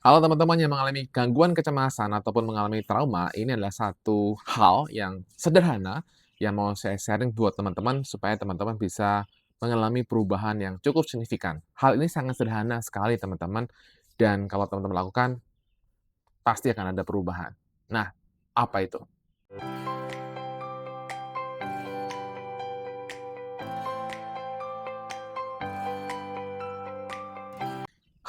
Kalau teman-teman yang mengalami gangguan kecemasan ataupun mengalami trauma, ini adalah satu hal yang sederhana yang mau saya sharing buat teman-teman supaya teman-teman bisa mengalami perubahan yang cukup signifikan. Hal ini sangat sederhana sekali teman-teman dan kalau teman-teman lakukan pasti akan ada perubahan. Nah, apa itu?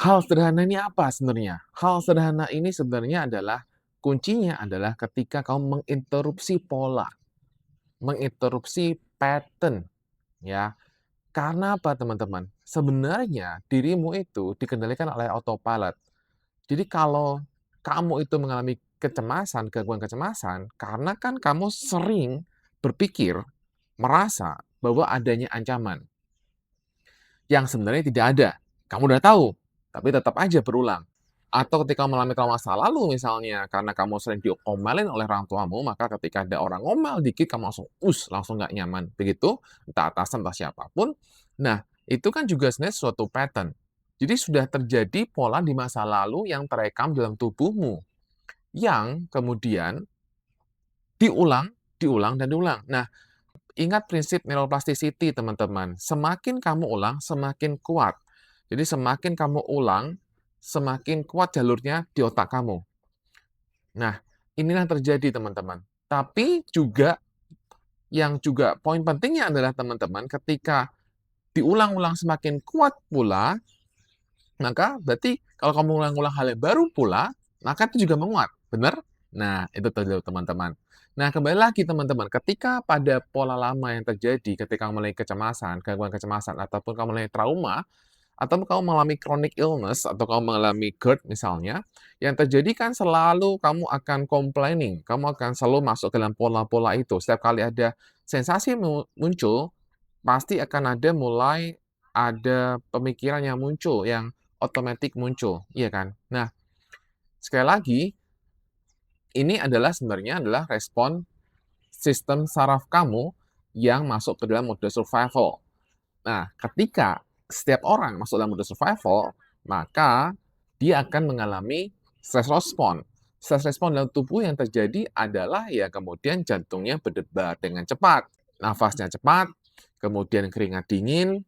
Hal sederhana ini apa sebenarnya? Hal sederhana ini sebenarnya adalah kuncinya adalah ketika kamu menginterupsi pola, menginterupsi pattern ya. Karena apa teman-teman? Sebenarnya dirimu itu dikendalikan oleh autopilot. Jadi kalau kamu itu mengalami kecemasan, gangguan kecemasan, karena kan kamu sering berpikir, merasa bahwa adanya ancaman yang sebenarnya tidak ada. Kamu udah tahu, tapi tetap aja berulang. Atau ketika mengalami trauma masa lalu misalnya, karena kamu sering diomelin oleh orang tuamu, maka ketika ada orang ngomel dikit kamu langsung, langsung nggak nyaman. Begitu, entah atasan, entah siapapun. Nah, itu kan juga sebenarnya suatu pattern. Jadi sudah terjadi pola di masa lalu yang terekam dalam tubuhmu, yang kemudian diulang, diulang, dan diulang. Nah, ingat prinsip neuroplasticity teman-teman, semakin kamu ulang, semakin kuat. Jadi semakin kamu ulang, semakin kuat jalurnya di otak kamu. Nah, inilah yang terjadi teman-teman. Tapi juga yang juga poin pentingnya adalah teman-teman ketika diulang-ulang semakin kuat pula, maka berarti kalau kamu ulang-ulang hal yang baru pula, maka itu juga menguat, benar? Nah, itu tuh teman-teman. Nah, kembali lagi teman-teman, ketika pada pola lama yang terjadi ketika kamu mulai kecemasan, gangguan kecemasan, ataupun kamu mulai trauma, atau kamu mengalami chronic illness, atau kamu mengalami GERD misalnya, yang terjadi kan selalu kamu akan complaining, kamu akan selalu masuk ke dalam pola-pola itu. Setiap kali ada sensasi muncul, pasti akan ada pemikiran yang muncul, yang otomatis muncul, iya kan? Nah, sekali lagi, ini adalah sebenarnya adalah respon sistem saraf kamu yang masuk ke dalam mode survival. Nah, ketika setiap orang masuk dalam mode survival, maka dia akan mengalami stress response. Stress response dalam tubuh yang terjadi adalah ya kemudian jantungnya berdebar dengan cepat, nafasnya cepat, kemudian keringat dingin,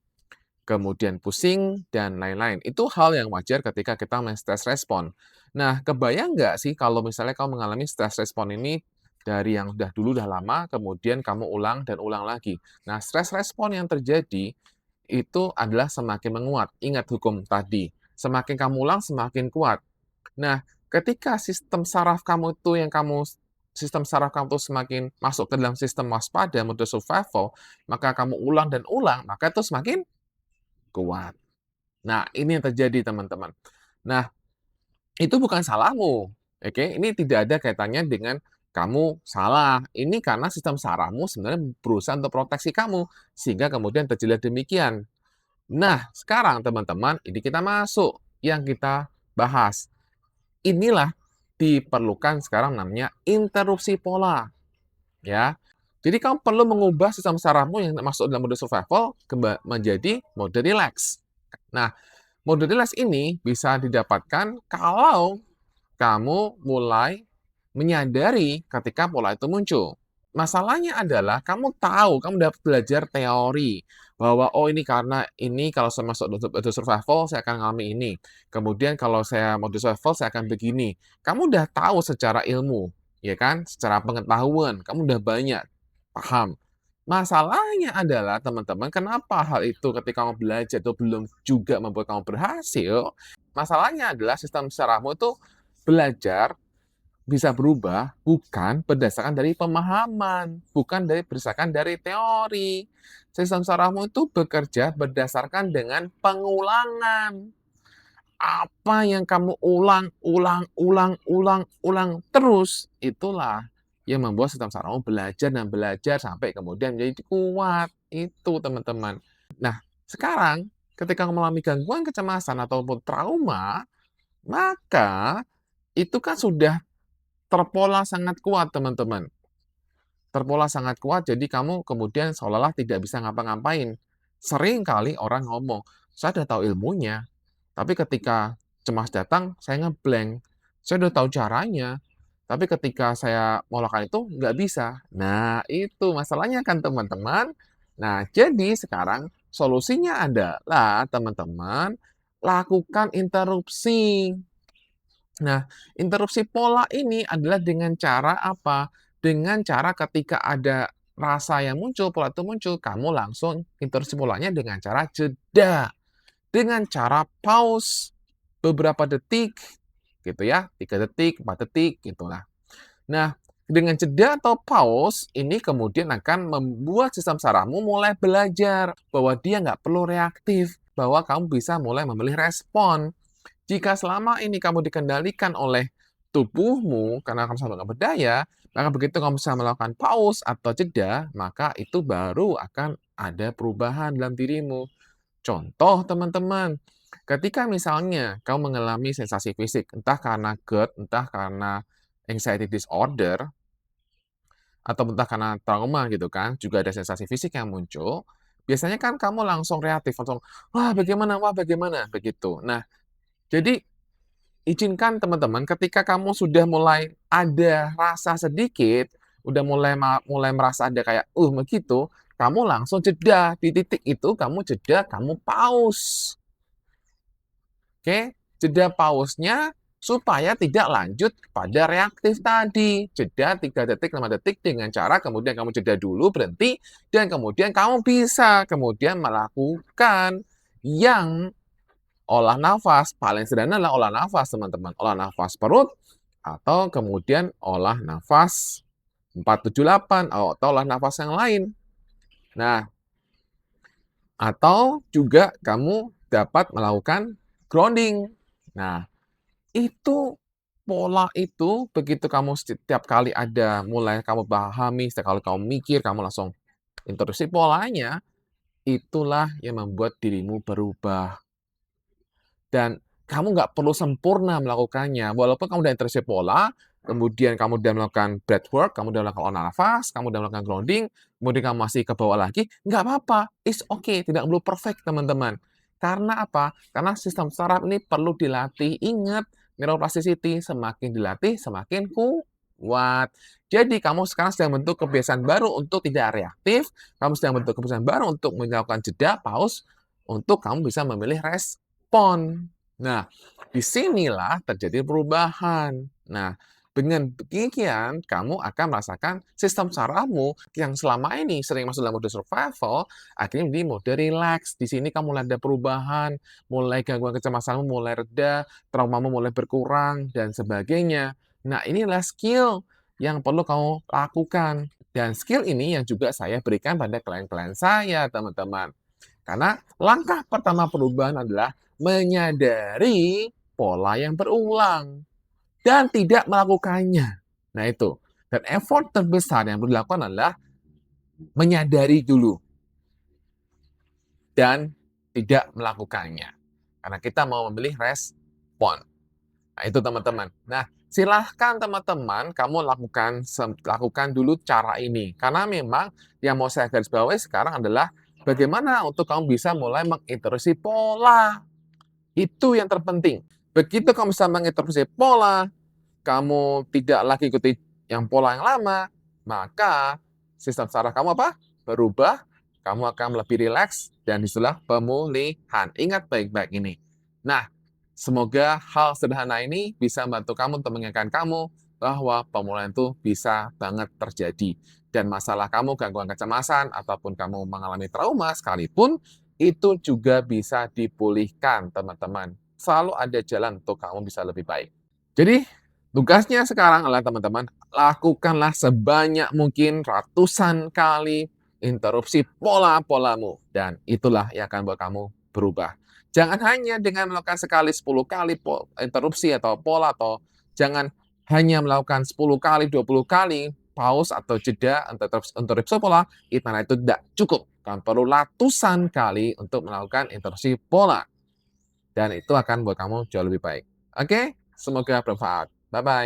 kemudian pusing, dan lain-lain. Itu hal yang wajar ketika kita stress respon. Nah, kebayang nggak sih kalau misalnya kamu mengalami stress respon ini dari yang udah dulu udah lama, kemudian kamu ulang dan ulang lagi. Nah, stress respon yang terjadi itu adalah semakin menguat. Ingat hukum tadi, semakin kamu ulang semakin kuat. Nah, ketika sistem saraf kamu itu semakin masuk ke dalam sistem waspada, mode survival, maka kamu ulang dan ulang, maka itu semakin kuat. Nah, ini yang terjadi teman-teman. Nah, itu bukan salahmu, oke? Ini tidak ada kaitannya dengan kamu salah. Ini karena sistem sarafmu sebenarnya berusaha untuk proteksi kamu, sehingga kemudian terjadi demikian. Nah, sekarang teman-teman, ini kita masuk yang kita bahas. Inilah diperlukan sekarang namanya interupsi pola, ya. Jadi kamu perlu mengubah sistem sarafmu yang masuk dalam mode survival menjadi mode relax. Nah, mode relax ini bisa didapatkan kalau kamu mulai menyadari ketika pola itu muncul. Masalahnya adalah kamu tahu, kamu udah belajar teori bahwa oh ini karena ini kalau saya masuk mode survival saya akan mengalami ini. Kemudian kalau saya mode survival saya akan begini. Kamu udah tahu secara ilmu, ya kan? Secara pengetahuan, kamu udah banyak paham. Masalahnya adalah teman-teman, kenapa hal itu ketika kamu belajar itu belum juga membuat kamu berhasil? Masalahnya adalah sistem sarafmu itu belajar bisa berubah bukan berdasarkan dari pemahaman, bukan berdasarkan dari teori. Sistem sarafmu itu bekerja berdasarkan dengan pengulangan. Apa yang kamu ulang, ulang, ulang, ulang, ulang terus, itulah yang membuat sistem sarafmu belajar dan belajar sampai kemudian menjadi kuat. Itu teman-teman. Nah, sekarang ketika kamu mengalami gangguan kecemasan ataupun trauma, maka itu kan sudah terpola sangat kuat, teman-teman. Terpola sangat kuat, jadi kamu kemudian seolah-olah tidak bisa ngapa-ngapain. Sering kali orang ngomong, "Saya udah tahu ilmunya, tapi ketika cemas datang, saya nge-blank. Saya udah tahu caranya, tapi ketika saya mau lakukan itu nggak bisa. Nah, itu masalahnya kan teman-teman. Nah, jadi sekarang solusinya adalah teman-teman lakukan interupsi. Nah, interupsi pola ini adalah dengan cara apa? Dengan cara ketika ada rasa yang muncul, pola itu muncul, kamu langsung interupsi polanya dengan cara jeda. Dengan cara pause beberapa detik, gitu ya, 3 detik, 4 detik, gitulah. Nah, dengan jeda atau pause, ini kemudian akan membuat sistem sarafmu mulai belajar bahwa dia nggak perlu reaktif, bahwa kamu bisa mulai memilih respon. Jika selama ini kamu dikendalikan oleh tubuhmu karena kamu sampai nggak berdaya, maka begitu kamu bisa melakukan pause atau jeda, maka itu baru akan ada perubahan dalam dirimu. Contoh teman-teman, ketika misalnya kamu mengalami sensasi fisik, entah karena GERD, entah karena anxiety disorder, atau entah karena trauma gitu kan, juga ada sensasi fisik yang muncul, biasanya kan kamu langsung reaktif, langsung, wah bagaimana, begitu. Nah, jadi izinkan teman-teman ketika kamu sudah mulai ada rasa sedikit, udah mulai merasa ada kayak, begitu, kamu langsung jeda, di titik itu kamu jeda, kamu pause. Oke, jeda pausnya supaya tidak lanjut pada reaktif tadi. Jeda 3 detik, 5 detik dengan cara kemudian kamu jeda dulu, berhenti, dan kemudian kamu bisa kemudian melakukan yang olah nafas. Paling sederhana adalah olah nafas, teman-teman. Olah nafas perut atau kemudian olah nafas 478 atau olah nafas yang lain. Nah, atau juga kamu dapat melakukan grounding. Nah, itu pola itu begitu kamu setiap kali ada mulai kamu pahami, setiap kali kamu mikir, kamu langsung interupsi polanya, itulah yang membuat dirimu berubah. Dan kamu nggak perlu sempurna melakukannya. Walaupun kamu udah interupsi pola, kemudian kamu udah melakukan breathwork, kamu udah melakukan olah nafas, kamu udah melakukan grounding, kemudian kamu masih ke bawah lagi, nggak apa-apa. It's okay, tidak perlu perfect, teman-teman. Karena apa? Karena sistem saraf ini perlu dilatih. Ingat, neuroplasticity semakin dilatih, semakin kuat. Jadi, kamu sekarang sedang bentuk kebiasaan baru untuk tidak reaktif, kamu sedang bentuk kebiasaan baru untuk melakukan jeda, pause, untuk kamu bisa memilih respon. Nah, disinilah terjadi perubahan. Nah, dengan demikian, kamu akan merasakan sistem sarafmu yang selama ini sering masuk dalam mode survival, akhirnya menjadi mode relax. Di sini kamu mulai ada perubahan, mulai gangguan kecemasanmu mulai reda, traumamu mulai berkurang, dan sebagainya. Nah, inilah skill yang perlu kamu lakukan. Dan skill ini yang juga saya berikan pada klien-klien saya, teman-teman. Karena langkah pertama perubahan adalah menyadari pola yang berulang dan tidak melakukannya. Nah itu. Dan effort terbesar yang perlu dilakukan adalah menyadari dulu dan tidak melakukannya. Karena kita mau memilih respon. Nah itu teman-teman. Nah, silahkan teman-teman kamu lakukan dulu cara ini. Karena memang yang mau saya garis bawahi sekarang adalah bagaimana untuk kamu bisa mulai menginterupsi pola. Itu yang terpenting. Begitu kamu bisa menginterupsi pola, kamu tidak lagi ikuti yang pola yang lama, maka sistem saraf kamu apa? Berubah, kamu akan lebih rileks, dan disitulah pemulihan. Ingat baik-baik ini. Nah, semoga hal sederhana ini bisa membantu kamu untuk mengingatkan kamu bahwa pemulihan itu bisa banget terjadi. Dan masalah kamu, gangguan kecemasan, ataupun kamu mengalami trauma sekalipun, itu juga bisa dipulihkan, teman-teman. Selalu ada jalan untuk kamu bisa lebih baik. Jadi, tugasnya sekarang adalah teman-teman, lakukanlah sebanyak mungkin ratusan kali interupsi pola-polamu. Dan itulah yang akan buat kamu berubah. Jangan hanya dengan melakukan sekali 10 kali interupsi atau pola, atau jangan hanya melakukan 10 kali, 20 kali pause atau jeda interupsi pola, itu tidak cukup. Kamu perlu ratusan kali untuk melakukan interupsi pola. Dan itu akan buat kamu jauh lebih baik. Oke? Semoga bermanfaat. Bye-bye.